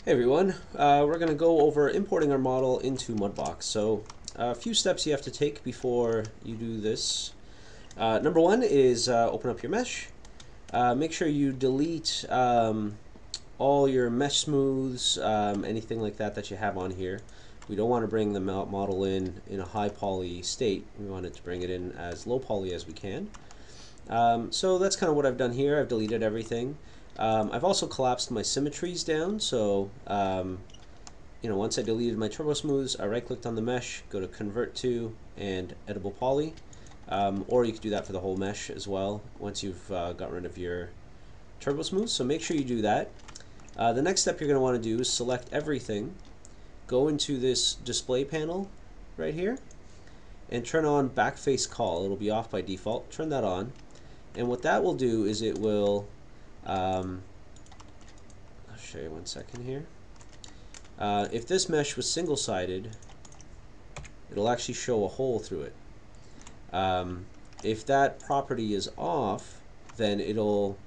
Hey everyone, we're going to go over importing our model into MudBox. So a few steps you have to take before you do this. Number one is open up your mesh. Make sure you delete all your mesh smooths, anything like that you have on here. We don't want to bring the model in a high poly state. We want it to bring it in as low poly as we can. So that's kind of what I've done here. I've deleted everything. I've also collapsed my symmetries down, so once I deleted my turbo smooths, I right clicked on the mesh, go to convert to and editable poly, or you could do that for the whole mesh as well once you've got rid of your turbo smooths. So make sure you do that. The next step you're going to want to do is select everything, go into this display panel right here, and turn on backface call. It'll be off by default. Turn that on, and what that will do is it will I'll show you 1 second here. If this mesh was single-sided, it'll actually show a hole through it. If that property is off, then it'll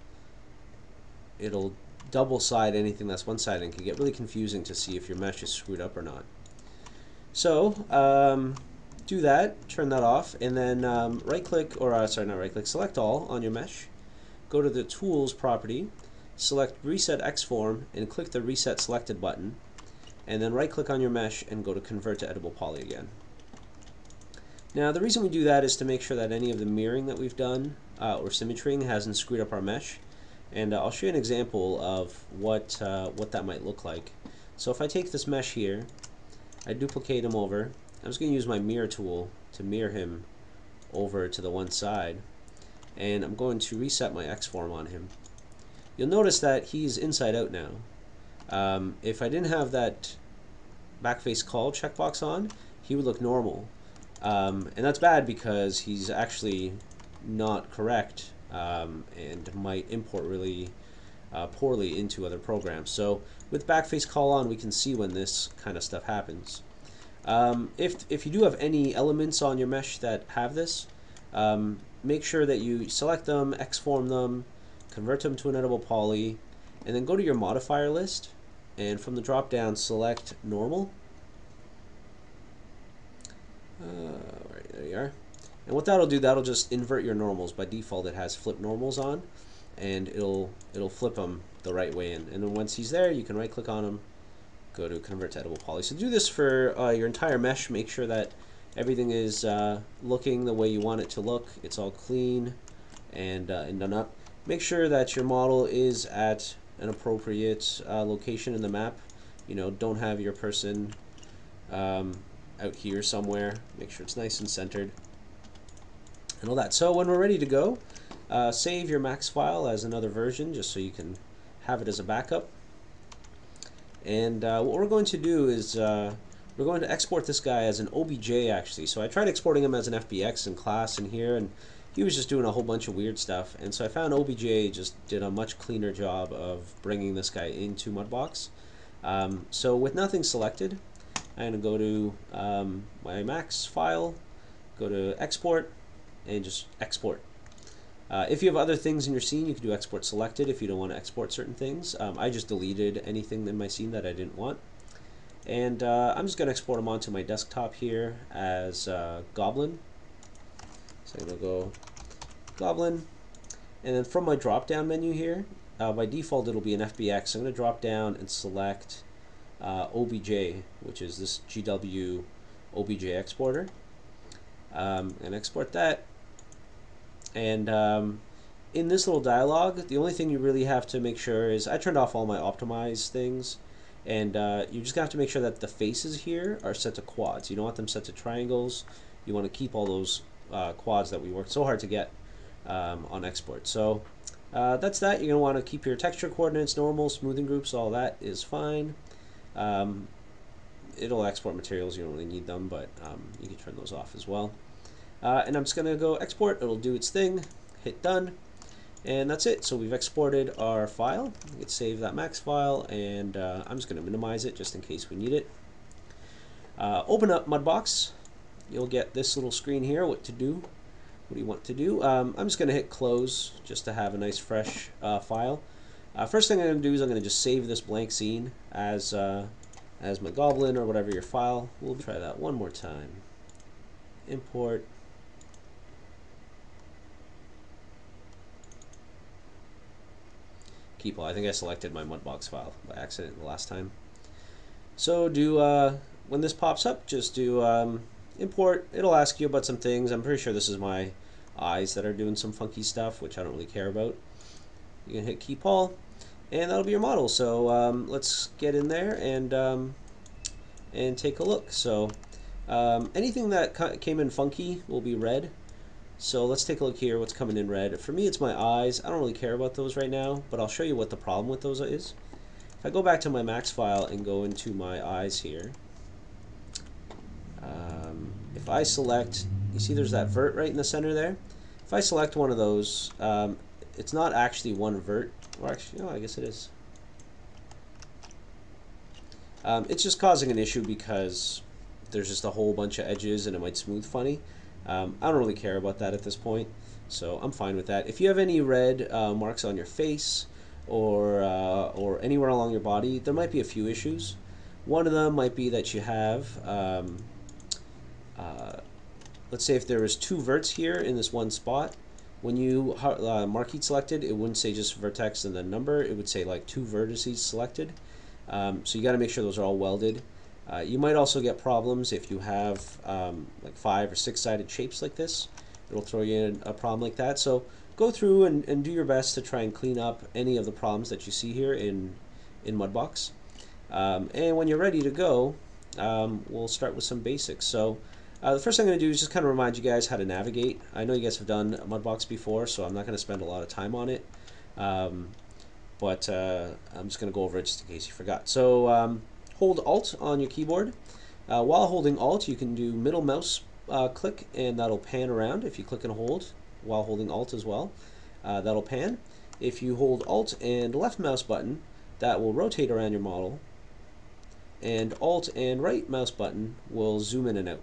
double-side anything that's one-sided, and can get really confusing to see if your mesh is screwed up or not. So do that, turn that off, and then right-click, or sorry, not right-click, select all on your mesh. Go to the Tools property, select Reset Xform, and click the Reset Selected button, and then right-click on your mesh and go to Convert to Editable Poly again. Now, the reason we do that is to make sure that any of the mirroring that we've done or symmetrying hasn't screwed up our mesh. And I'll show you an example of what that might look like. So if I take this mesh here, I duplicate him over. I'm just going to use my mirror tool to mirror him over to the one side, and I'm going to reset my Xform on him. You'll notice that he's inside out now. If I didn't have that backface call checkbox on, he would look normal. And that's bad because he's actually not correct and might import really poorly into other programs. So with backface call on, we can see when this kind of stuff happens. If you do have any elements on your mesh that have this, make sure that you select them, Xform them, convert them to an editable poly, and then go to your modifier list, and from the drop down select normal. Right, there you are. And what that'll do, that'll just invert your normals. By default, it has flip normals on, and it'll flip them the right way in. And then once he's there, you can right click on him, go to convert to editable poly. So do this for your entire mesh. Make sure that everything is looking the way you want it to look. It's all clean and done up. Make sure that your model is at an appropriate location in the map. Don't have your person out here somewhere. Make sure it's nice and centered and all that. So when we're ready to go, save your max file as another version just so you can have it as a backup. And what we're going to do is we're going to export this guy as an OBJ actually. So I tried exporting him as an FBX in class in here, and he was just doing a whole bunch of weird stuff. And so I found OBJ just did a much cleaner job of bringing this guy into MudBox. So with nothing selected, I'm going to go to my max file, go to export, and just export. If you have other things in your scene, you can do export selected if you don't want to export certain things. I just deleted anything in my scene that I didn't want. And I'm just going to export them onto my desktop here as Goblin. So I'm going to go Goblin. And then from my drop-down menu here, by default it'll be an FBX. So I'm going to drop down and select OBJ, which is this GW OBJ exporter. And export that. And in this little dialog, the only thing you really have to make sure is I turned off all my optimize things, and you just have to make sure that the faces here are set to quads. You don't want them set to triangles. You want to keep all those quads that we worked so hard to get on export. So that's that. You're going to want to keep your texture coordinates normal, smoothing groups, all that is fine. It'll export materials, you don't really need them, but you can turn those off as well. And I'm just going to go export. It'll do its thing, hit done, and that's it. So we've exported our file. You can save that max file, and I'm just going to minimize it just in case we need it. Open up MudBox. You'll get this little screen here, what to do. What do you want to do? I'm just going to hit close just to have a nice fresh file. First thing I'm going to do is I'm going to just save this blank scene as my goblin or whatever your file. We'll try that one more time. Import. Keep all. I think I selected my MudBox file by accident the last time. So when this pops up, just do import. It'll ask you about some things. I'm pretty sure this is my eyes that are doing some funky stuff, which I don't really care about. You can hit keep all, and that'll be your model. So let's get in there and take a look. So anything that came in funky will be red. So let's take a look here, what's coming in red. For me, it's my eyes. I don't really care about those right now, but I'll show you what the problem with those is. If I go back to my max file and go into my eyes here, if I select, you see there's that vert right in the center there? If I select one of those, it's not actually one vert, or actually, no, I guess it is. It's just causing an issue because there's just a whole bunch of edges and it might smooth funny. I don't really care about that at this point, so I'm fine with that. If you have any red marks on your face or anywhere along your body, there might be a few issues. One of them might be that you have, let's say if there was 2 verts here in this one spot, when you mark each selected, it wouldn't say just vertex and then number, it would say like 2 vertices selected. So you got to make sure those are all welded. You might also get problems if you have like 5 or 6-sided shapes like this. It'll throw you in a problem like that. So go through and do your best to try and clean up any of the problems that you see here in MudBox. And when you're ready to go, we'll start with some basics. So the first thing I'm going to do is just kind of remind you guys how to navigate. I know you guys have done MudBox before, so I'm not going to spend a lot of time on it. But I'm just going to go over it just in case you forgot. So hold Alt on your keyboard. While holding Alt, you can do middle mouse click, and that'll pan around. If you click and hold while holding Alt as well, that'll pan. If you hold Alt and left mouse button, that will rotate around your model. And Alt and right mouse button will zoom in and out.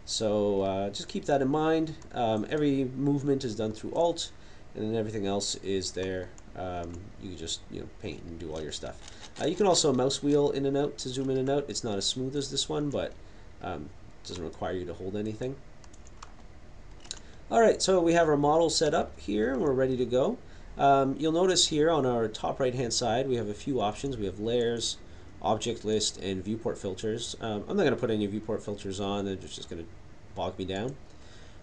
So just keep that in mind. Every movement is done through Alt, and then everything else is there. You can just paint and do all your stuff. You can also mouse wheel in and out to zoom in and out. It's not as smooth as this one, but it doesn't require you to hold anything. Alright, so we have our model set up here and we're ready to go. You'll notice here on our top right hand side we have a few options. We have layers, object list, and viewport filters. I'm not going to put any viewport filters on, they're just going to bog me down.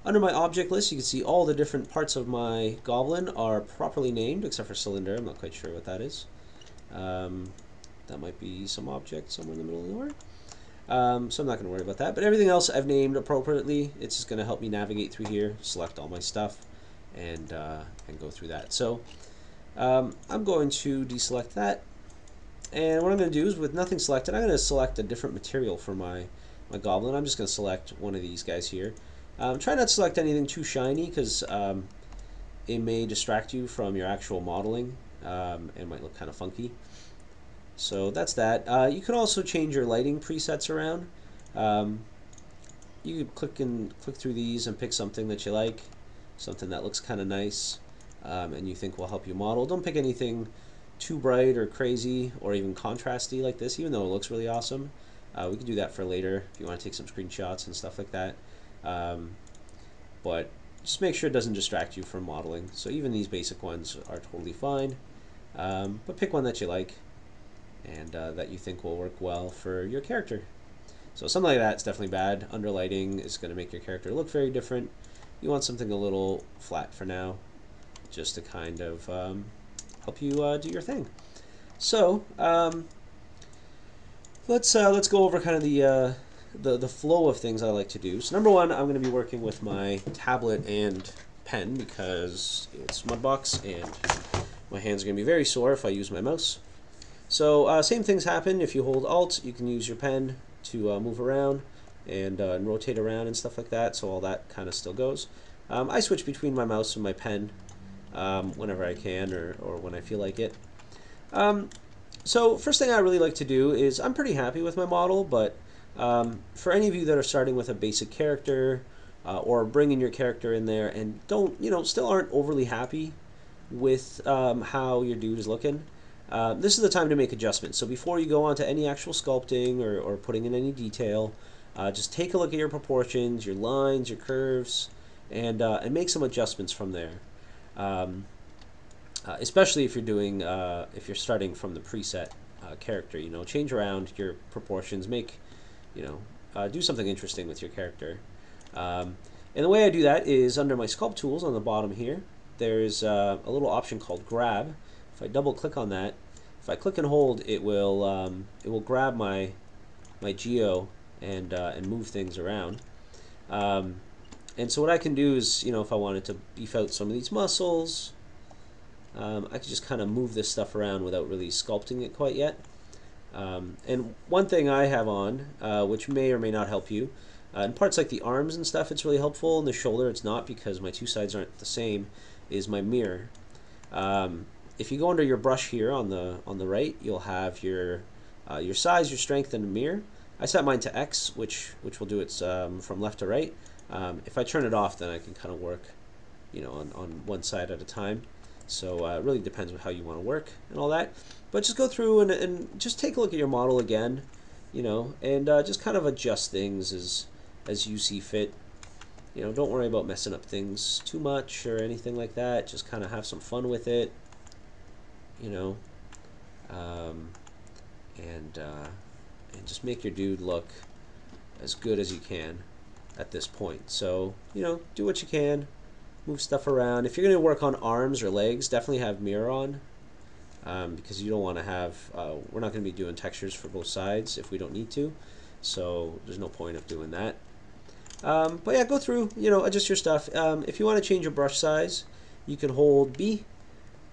Under my object list, you can see all the different parts of my goblin are properly named, except for cylinder. I'm not quite sure what that is. That might be some object somewhere in the middle of nowhere. So I'm not going to worry about that. But everything else I've named appropriately. It's just going to help me navigate through here, select all my stuff, and go through that. So I'm going to deselect that. And what I'm going to do is, with nothing selected, I'm going to select a different material for my goblin. I'm just going to select one of these guys here. Try not to select anything too shiny because it may distract you from your actual modeling and might look kind of funky. So that's that. You can also change your lighting presets around. You can click through these and pick something that you like, something that looks kind of nice and you think will help you model. Don't pick anything too bright or crazy or even contrasty like this, even though it looks really awesome. We can do that for later if you want to take some screenshots and stuff like that. But just make sure it doesn't distract you from modeling. So even these basic ones are totally fine. But pick one that you like and that you think will work well for your character. So something like that's definitely bad. Underlighting is going to make your character look very different. You want something a little flat for now, just to kind of help you do your thing. So let's go over kind of the flow of things I like to do. So number one, I'm going to be working with my tablet and pen because it's MudBox and my hands are going to be very sore if I use my mouse. So same things happen. If you hold Alt, you can use your pen to move around and rotate around and stuff like that. So all that kind of still goes. I switch between my mouse and my pen whenever I can or when I feel like it. So first thing I really like to do is, I'm pretty happy with my model, but for any of you that are starting with a basic character or bringing your character in there and don't, still aren't overly happy with how your dude is looking, this is the time to make adjustments. So before you go on to any actual sculpting or putting in any detail, just take a look at your proportions, your lines, your curves, and make some adjustments from there. Especially if you're doing if you're starting from the preset character, change around your proportions, make do something interesting with your character. And the way I do that is under my sculpt tools on the bottom here. There's a little option called grab. If I double click on that, if I click and hold, it will grab my geo and move things around. And so what I can do is, if I wanted to beef out some of these muscles, I could just kind of move this stuff around without really sculpting it quite yet. And one thing I have on, which may or may not help you, in parts like the arms and stuff, it's really helpful. In the shoulder, it's not, because my two sides aren't the same, is my mirror. If you go under your brush here on the right, you'll have your size, your strength, and a mirror. I set mine to X, which will do it from left to right. If I turn it off, then I can kind of work, on one side at a time. So it really depends on how you want to work and all that. But just go through and just take a look at your model again, and just kind of adjust things as you see fit. Don't worry about messing up things too much or anything like that. Just kind of have some fun with it, and just make your dude look as good as you can at this point. So, do what you can, move stuff around. If you're going to work on arms or legs, definitely have mirror on, because you don't want to have, we're not going to be doing textures for both sides if we don't need to, so there's no point of doing that. But yeah, go through, adjust your stuff. If you want to change your brush size, you can hold B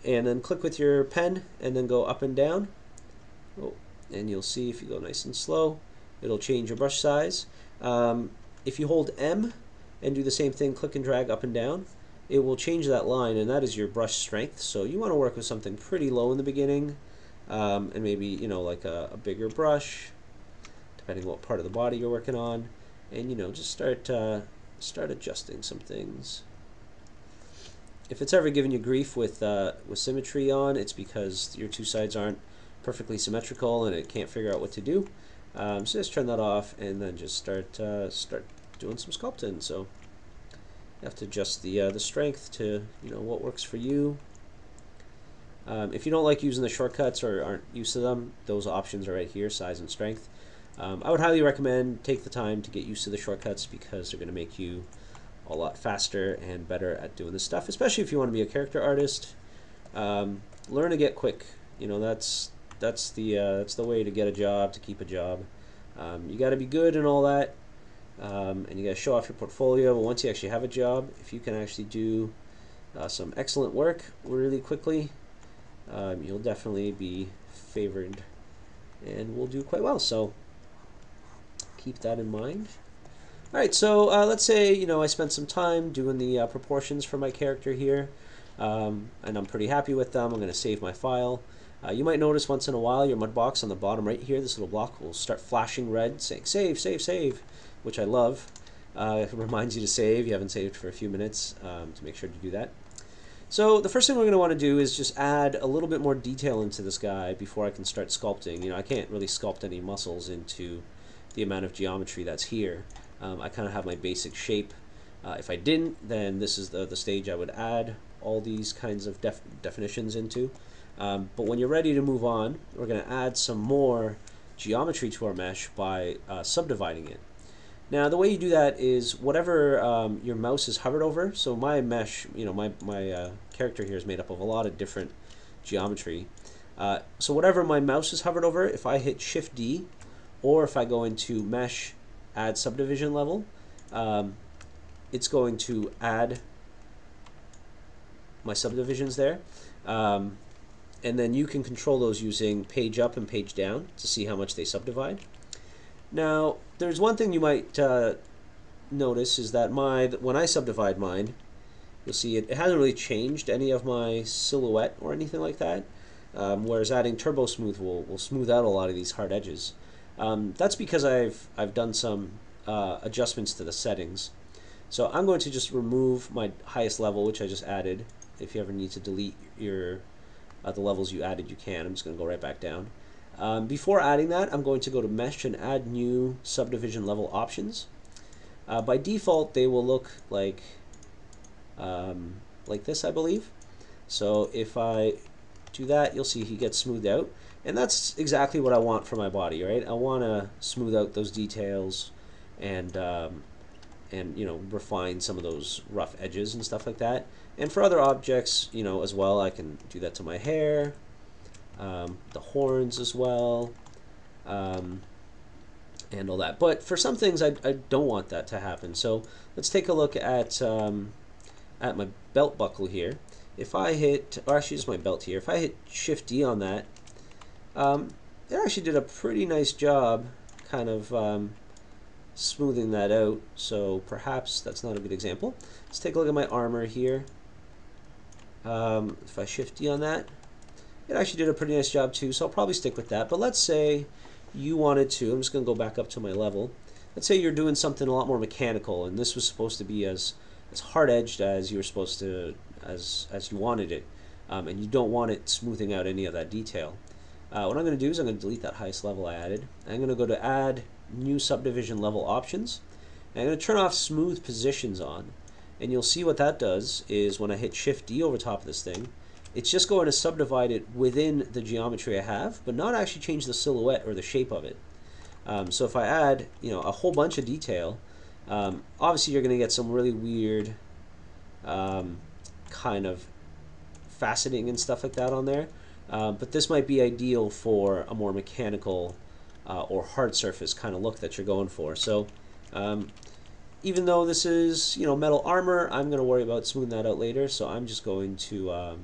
and then click with your pen and then go up and down. Oh, and you'll see if you go nice and slow, it'll change your brush size. If you hold M and do the same thing, click and drag up and down, it will change that line, and that is your brush strength. So you want to work with something pretty low in the beginning, and maybe like a bigger brush, depending on what part of the body you're working on, and just start adjusting some things. If it's ever giving you grief with symmetry on, it's because your two sides aren't perfectly symmetrical and it can't figure out what to do. So just turn that off and then just start doing some sculpting. So you have to adjust the strength to what works for you. If you don't like using the shortcuts or aren't used to them, those options are right here, size and strength. I would highly recommend take the time to get used to the shortcuts, because they're going to make you a lot faster and better at doing this stuff, especially if you want to be a character artist. Learn to get quick. That's the way to get a job, to keep a job. You got to be good and all that, and you got to show off your portfolio. But once you actually have a job, if you can actually do some excellent work really quickly, you'll definitely be favored and will do quite well. So keep that in mind. Alright, so let's say I spent some time doing the proportions for my character here, and I'm pretty happy with them. I'm going to save my file. You might notice once in a while your MudBox on the bottom right here, this little block, will start flashing red saying save, save, save, which I love. It reminds you to save. You haven't saved for a few minutes, to make sure to do that. So the first thing we're going to want to do is just add a little bit more detail into this guy before I can start sculpting. I can't really sculpt any muscles into the amount of geometry that's here. I kind of have my basic shape. If I didn't, then this is the stage I would add all these kinds of definitions into. But when you're ready to move on, we're going to add some more geometry to our mesh by subdividing it. Now the way you do that is whatever your mouse is hovered over. So my mesh, my character here is made up of a lot of different geometry. So whatever my mouse is hovered over, if I hit Shift D, or if I go into Mesh, Add Subdivision Level, it's going to add my subdivisions there. And then you can control those using page up and page down to see how much they subdivide. Now, there's one thing you might notice is that when I subdivide mine, you'll see it hasn't really changed any of my silhouette or anything like that. Whereas adding Turbo Smooth will smooth out a lot of these hard edges. That's because I've done some adjustments to the settings. So I'm going to just remove my highest level, which I just added, if you ever need to delete your the levels you added, you can. I'm just going to go right back down. Before adding that, I'm going to go to Mesh and add new subdivision level options. By default, they will look like this, I believe. So if I do that, you'll see he gets smoothed out. And that's exactly what I want for my body, right? I want to smooth out those details and you know, refine some of those rough edges and stuff like that. And for other objects, you know, as well, I can do that to my hair, the horns as well, and all that. But for some things, I don't want that to happen. So let's take a look at my belt buckle here. If I hit, or actually just my belt here, if I hit Shift D on that, it actually did a pretty nice job kind of smoothing that out. So perhaps that's not a good example. Let's take a look at my armor here. If I Shift D on that, it actually did a pretty nice job too, so I'll probably stick with that. But let's say you wanted to, I'm just going to go back up to my level. Let's say you're doing something a lot more mechanical, and this was supposed to be as hard-edged as you were supposed to, as you wanted it, and you don't want it smoothing out any of that detail. What I'm going to do is I'm going to delete that highest level I added. I'm going to go to Add New Subdivision Level Options, and I'm going to turn off Smooth Positions on. And you'll see what that does is when I hit Shift D over top of this thing, it's just going to subdivide it within the geometry I have, but not actually change the silhouette or the shape of it. So if I add, you know, a whole bunch of detail, obviously you're going to get some really weird kind of faceting and stuff like that on there. But this might be ideal for a more mechanical or hard surface kind of look that you're going for. So even though this is, you know, metal armor, I'm going to worry about smoothing that out later. So I'm just going to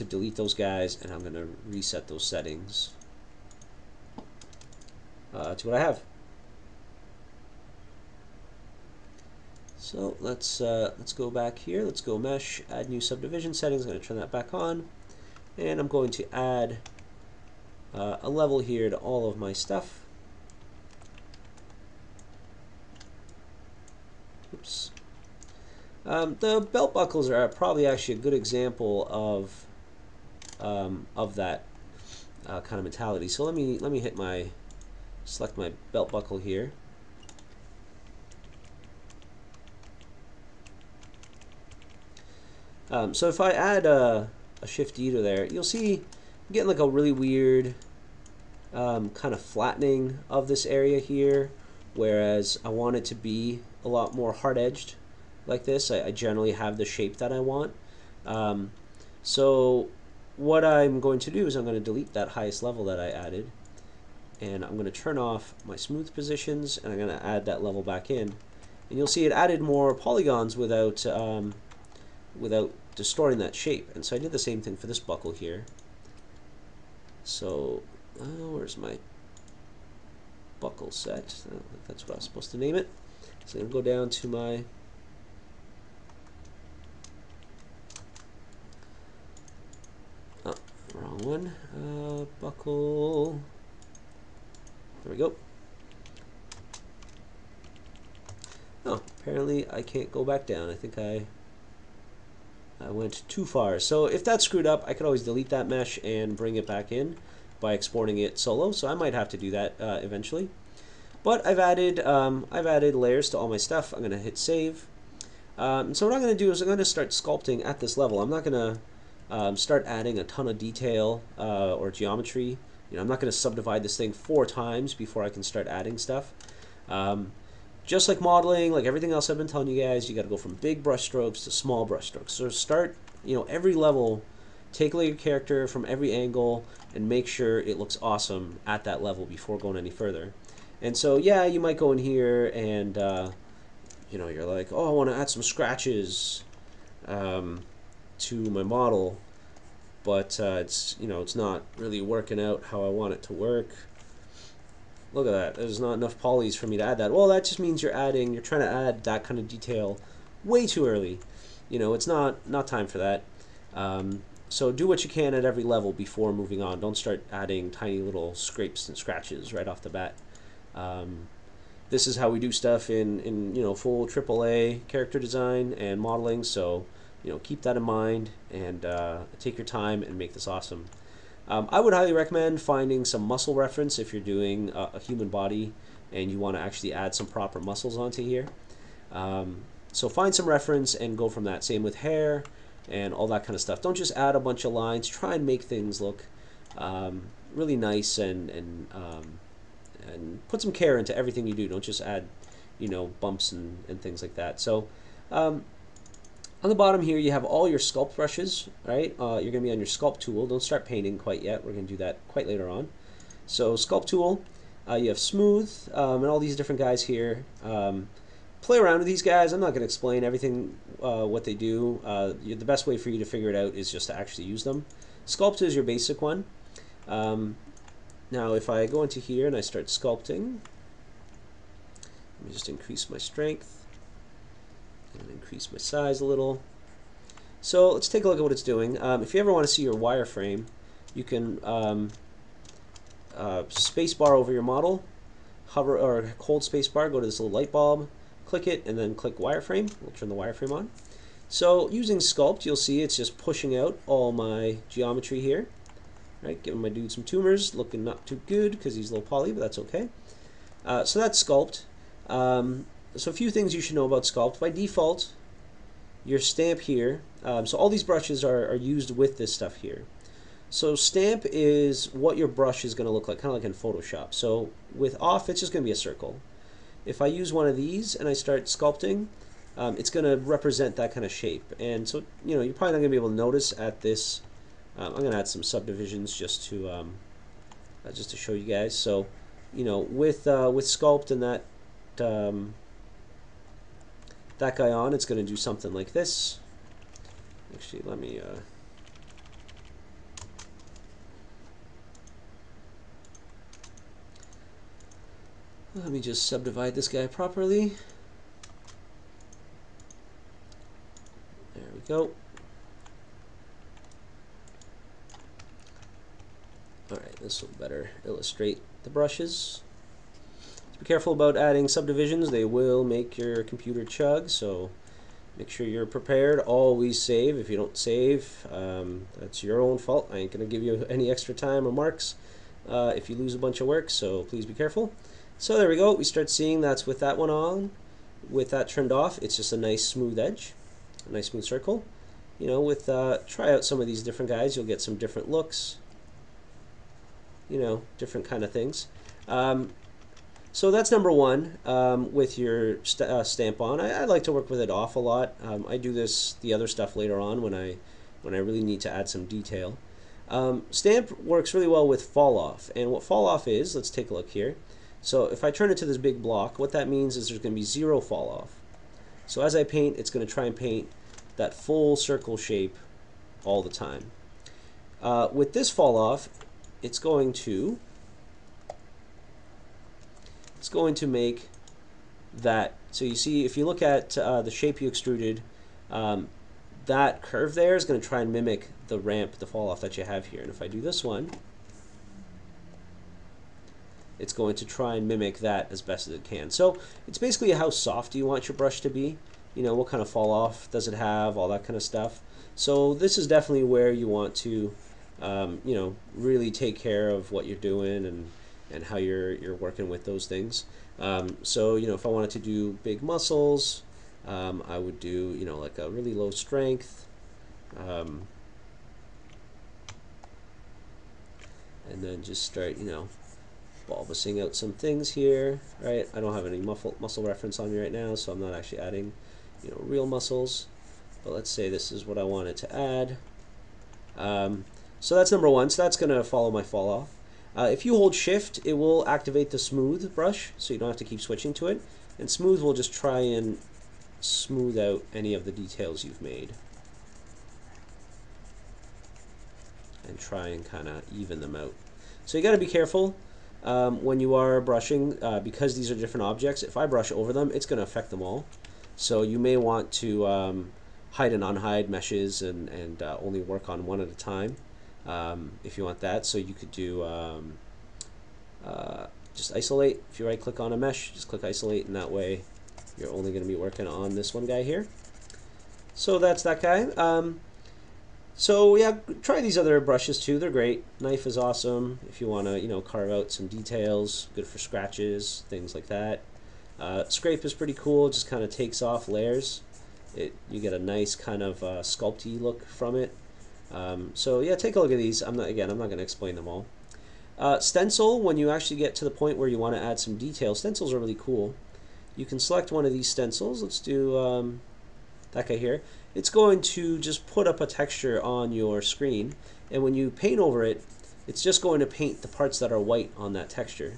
delete those guys, and I'm going to reset those settings to what I have. So let's go back here. Let's go Mesh, add new subdivision settings. I'm going to turn that back on, and I'm going to add a level here to all of my stuff. Oops. The belt buckles are probably actually a good example of that kind of mentality. So let me select my belt buckle here. So if I add a Shift D to there, you'll see I'm getting like a really weird kind of flattening of this area here, whereas I want it to be a lot more hard-edged like this. I generally have the shape that I want. So what I'm going to do is I'm going to delete that highest level that I added, and I'm going to turn off my smooth positions, and I'm going to add that level back in. And you'll see it added more polygons without distorting that shape. And so I did the same thing for this buckle here. So where's my buckle set? I don't think that's what I was supposed to name it. So I'm going to go down to my wrong one. Buckle. There we go. Oh, apparently I can't go back down. I think I went too far. So if that's screwed up, I could always delete that mesh and bring it back in by exporting it solo. So I might have to do that eventually. But I've added layers to all my stuff. I'm going to hit save. So what I'm going to do is I'm going to start sculpting at this level. I'm not going to start adding a ton of detail or geometry. You know, I'm not going to subdivide this thing 4 times before I can start adding stuff. Just like modeling, like everything else I've been telling you guys, you got to go from big brush strokes to small brush strokes. So start, you know, every level, take a look at your character from every angle and make sure it looks awesome at that level before going any further. And so, yeah, you might go in here and, you know, you're like, oh, I want to add some scratches to my model, but it's, you know, it's not really working out how I want it to work. Look at that. There's not enough polys for me to add that. Well, that just means you're trying to add that kind of detail way too early. You know, it's not time for that. So do what you can at every level before moving on. Don't start adding tiny little scrapes and scratches right off the bat. this is how we do stuff in full AAA character design and modeling. So keep that in mind and take your time and make this awesome. I would highly recommend finding some muscle reference if you're doing a human body and you want to actually add some proper muscles onto here. So find some reference and go from that. Same with hair and all that kind of stuff. Don't just add a bunch of lines. Try and make things look really nice and put some care into everything you do. Don't just add bumps and things like that. So on the bottom here you have all your sculpt brushes, right? You're going to be on your sculpt tool. Don't start painting quite yet. We're going to do that quite later on. So sculpt tool, you have smooth and all these different guys here. Play around with these guys. I'm not going to explain everything what they do. The best way for you to figure it out is just to actually use them. Sculpt is your basic one. Now if I go into here and I start sculpting, let me just increase my strength and increase my size a little. So let's take a look at what it's doing. If you ever want to see your wireframe, you can space bar over your model, hover or hold space bar, go to this little light bulb, click it, and then click wireframe. We'll turn the wireframe on. So using sculpt, you'll see it's just pushing out all my geometry here. Right, giving my dude some tumors, looking not too good because he's low poly, but that's okay. So that's sculpt. So a few things you should know about sculpt. By default, your stamp here, so all these brushes are used with this stuff here. So stamp is what your brush is going to look like, kind of like in Photoshop. So with off, it's just going to be a circle. If I use one of these and I start sculpting, it's going to represent that kind of shape. And so you're probably not going to be able to notice at this. I'm going to add some subdivisions just to show you guys. So with sculpt and that guy on, it's going to do something like this. Actually, let me just subdivide this guy properly. There we go. Alright, this will better illustrate the brushes. Just be careful about adding subdivisions. They will make your computer chug, so make sure you're prepared. Always save. If you don't save, that's your own fault. I ain't going to give you any extra time or marks if you lose a bunch of work, so please be careful. So there we go. We start seeing that's with that one on. With that turned off, it's just a nice smooth edge, a nice smooth circle. Try out some of these different guys. You'll get some different looks. Different kind of things. So that's number one with your stamp on. I like to work with it off a lot. I do the other stuff later on when I really need to add some detail. Stamp works really well with fall off, and what fall off is, let's take a look here. So if I turn it to this big block, what that means is there's going to be zero fall off. So as I paint, it's going to try and paint that full circle shape all the time. With this fall off, it's going to make that. So you see, if you look at the shape you extruded, that curve there is going to try and mimic the ramp, the fall off that you have here. And if I do this one, it's going to try and mimic that as best as it can. So it's basically how soft do you want your brush to be. What kind of fall off does it have, all that kind of stuff. So this is definitely where you want to really take care of what you're doing and how you're working with those things. So if I wanted to do big muscles, I would do like a really low strength, and then just start bulbusing out some things here. Right, I don't have any muscle reference on me right now, so I'm not actually adding real muscles. But let's say this is what I wanted to add. So that's number one. So that's going to follow my fall off. If you hold shift, it will activate the smooth brush, so you don't have to keep switching to it. And smooth will just try and smooth out any of the details you've made. And try and kind of even them out. So you got to be careful when you are brushing, because these are different objects. If I brush over them, it's going to affect them all. So you may want to hide and unhide meshes and only work on one at a time if you want that. So you could do just isolate. If you right click on a mesh, just click isolate, and that way you're only going to be working on this one guy here. So that's that guy. So yeah, try these other brushes too. They're great. Knife is awesome if you want to, carve out some details. Good for scratches, things like that. Scrape is pretty cool. Just kind of takes off layers. You get a nice kind of sculpty look from it. So yeah, take a look at these. I'm not going to explain them all. Stencil, when you actually get to the point where you want to add some detail, stencils are really cool. You can select one of these stencils. Let's do that guy here. It's going to just put up a texture on your screen, and when you paint over it, it's just going to paint the parts that are white on that texture.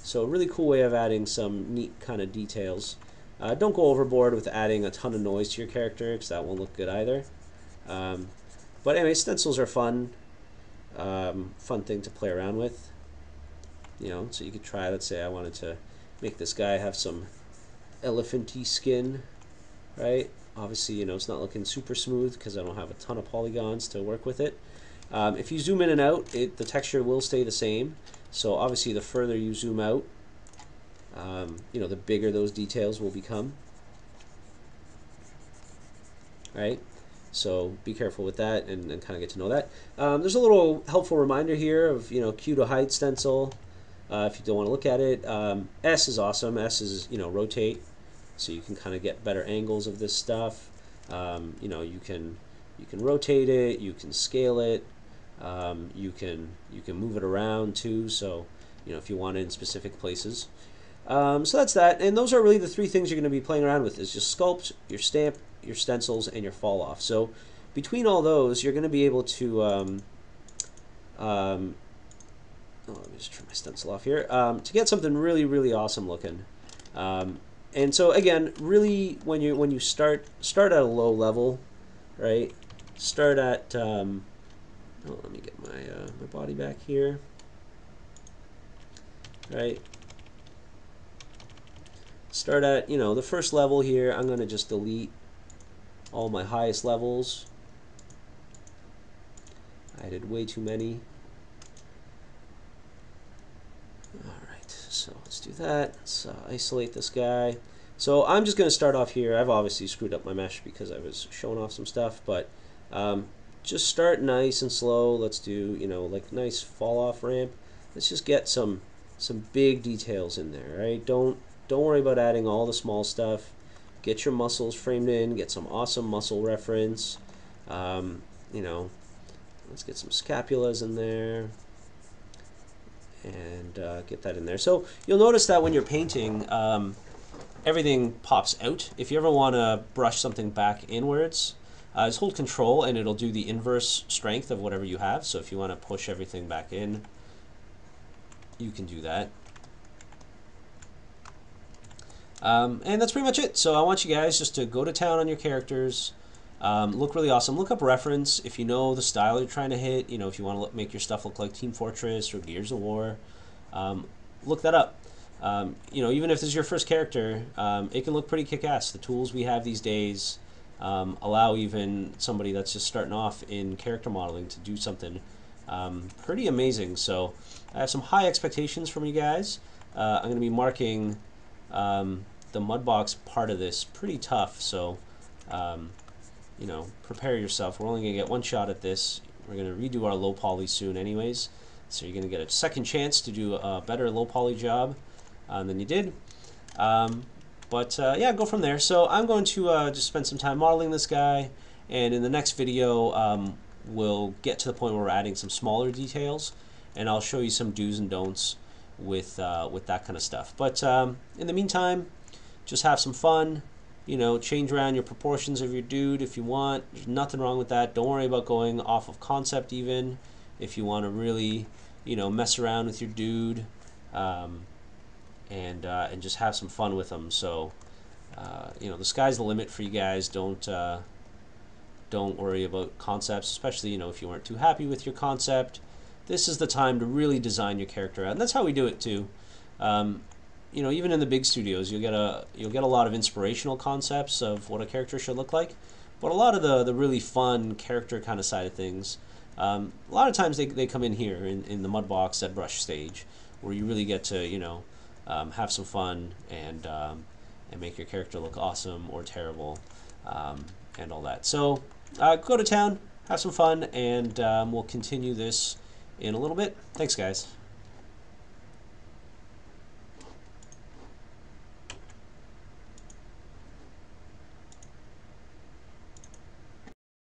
So a really cool way of adding some neat kind of details. Don't go overboard with adding a ton of noise to your character, because that won't look good either. But anyway, stencils are fun. Fun thing to play around with. So you could try, let's say I wanted to make this guy have some elephanty skin, right? Obviously, it's not looking super smooth because I don't have a ton of polygons to work with it. If you zoom in and out, the texture will stay the same. So obviously, the further you zoom out, the bigger those details will become. Right? So be careful with that and kind of get to know that. There's a little helpful reminder here of, Q to hide stencil if you don't want to look at it. S is awesome. S is, rotate. So you can kind of get better angles of this stuff. You can rotate it, you can scale it, you can move it around too. So if you want it in specific places. So that's that, and those are really the three things you're going to be playing around with: is just sculpt, your stamp, your stencils, and your fall off. So between all those, you're going to be able to. Let me just turn my stencil off here to get something really, really awesome looking. And so again, really, when you start at a low level, right? Start at let me get my body back here, right? Start at the first level here. I'm going to just delete all my highest levels. I did way too many. Alright, so let's do that. Let's isolate this guy. So I'm just going to start off here. I've obviously screwed up my mesh because I was showing off some stuff, but just start nice and slow. Let's do, like nice fall off ramp. Let's just get some big details in there, right? Don't worry about adding all the small stuff. Get your muscles framed in, get some awesome muscle reference. Let's get some scapulas in there. And get that in there. So you'll notice that when you're painting, everything pops out. If you ever want to brush something back inwards, just hold Control and it'll do the inverse strength of whatever you have. So if you want to push everything back in, you can do that. And that's pretty much it. So I want you guys just to go to town on your characters. Look really awesome. Look up reference if you know the style you're trying to hit. If you want to make your stuff look like Team Fortress or Gears of War, look that up. Even if this is your first character, it can look pretty kick-ass. The tools we have these days allow even somebody that's just starting off in character modeling to do something pretty amazing. So I have some high expectations from you guys. I'm going to be marking the MudBox part of this pretty tough. So prepare yourself. We're only going to get one shot at this. We're going to redo our low poly soon anyways. So you're going to get a second chance to do a better low poly job than you did. Yeah, go from there. So I'm going to just spend some time modeling this guy. And in the next video, we'll get to the point where we're adding some smaller details. And I'll show you some do's and don'ts with that kind of stuff. But in the meantime, just have some fun. Change around your proportions of your dude if you want. There's nothing wrong with that. Don't worry about going off of concept even if you want to really, mess around with your dude and just have some fun with them. So, the sky's the limit for you guys. Don't worry about concepts, especially, if you weren't too happy with your concept. This is the time to really design your character out, and that's how we do it too. Even in the big studios, you'll get a lot of inspirational concepts of what a character should look like, but a lot of the really fun character kind of side of things, a lot of times they come in here in the MudBox ZBrush stage. where you really get to, you know, have some fun and make your character look awesome or terrible, and all that. So go to town, have some fun, and we'll continue this in a little bit. Thanks, guys.